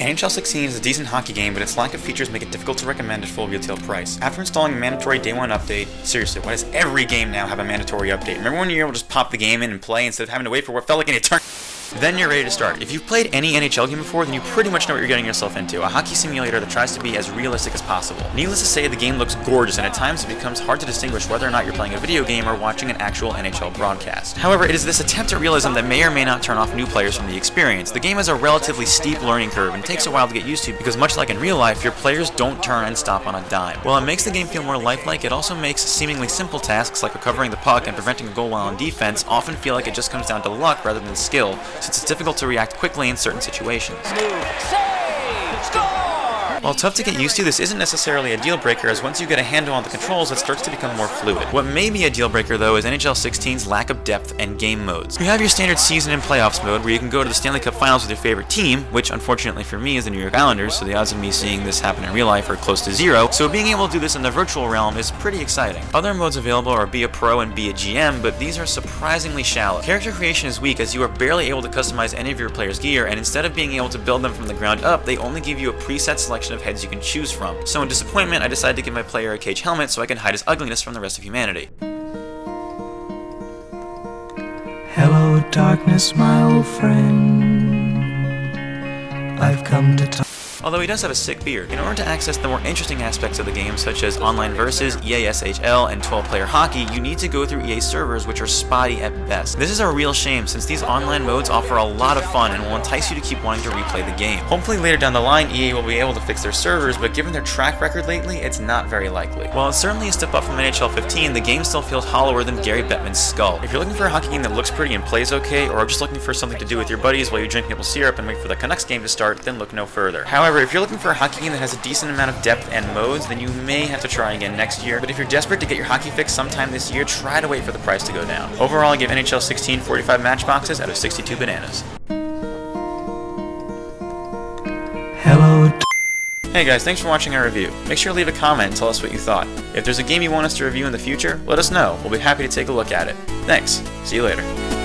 NHL 16 is a decent hockey game, but its lack of features make it difficult to recommend at full retail price. After installing a mandatory day one update, seriously, why does every game now have a mandatory update? Remember when you were able to just pop the game in and play instead of having to wait for what felt like an eternity? Then you're ready to start. If you've played any NHL game before, then you pretty much know what you're getting yourself into, a hockey simulator that tries to be as realistic as possible. Needless to say, the game looks gorgeous, and at times it becomes hard to distinguish whether or not you're playing a video game or watching an actual NHL broadcast. However, it is this attempt at realism that may or may not turn off new players from the experience. The game has a relatively steep learning curve and takes a while to get used to because much like in real life, your players don't turn and stop on a dime. While it makes the game feel more lifelike, it also makes seemingly simple tasks like recovering the puck and preventing a goal while on defense often feel like it just comes down to luck rather than skill, since it's difficult to react quickly in certain situations. While tough to get used to, this isn't necessarily a deal breaker, as once you get a handle on the controls, it starts to become more fluid. What may be a deal breaker though is NHL 16's lack of depth and game modes. You have your standard season and playoffs mode where you can go to the Stanley Cup Finals with your favorite team, which unfortunately for me is the New York Islanders, so the odds of me seeing this happen in real life are close to zero, so being able to do this in the virtual realm is pretty exciting. Other modes available are be a pro and be a GM, but these are surprisingly shallow. Character creation is weak as you are barely able to customize any of your players' gear, and instead of being able to build them from the ground up, they only give you a preset selection of heads you can choose from. So in disappointment, I decided to give my player a cage helmet so I can hide his ugliness from the rest of humanity. Hello darkness, my old friend, I've come to talk. Although he does have a sick beard. In order to access the more interesting aspects of the game, such as online versus, EA SHL, and 12-player hockey, you need to go through EA servers, which are spotty at best. This is a real shame, since these online modes offer a lot of fun and will entice you to keep wanting to replay the game. Hopefully later down the line, EA will be able to fix their servers, but given their track record lately, it's not very likely. While it's certainly a step up from NHL 15, the game still feels hollower than Gary Bettman's skull. If you're looking for a hockey game that looks pretty and plays okay, or just looking for something to do with your buddies while you drink maple syrup and wait for the Canucks game to start, then look no further. However, if you're looking for a hockey game that has a decent amount of depth and modes, then you may have to try again next year. But if you're desperate to get your hockey fix sometime this year, try to wait for the price to go down. Overall, I give NHL 16 45 match boxes out of 62 bananas. Hello. Hey guys, thanks for watching our review. Make sure to leave a comment and tell us what you thought. If there's a game you want us to review in the future, let us know. We'll be happy to take a look at it. Thanks. See you later.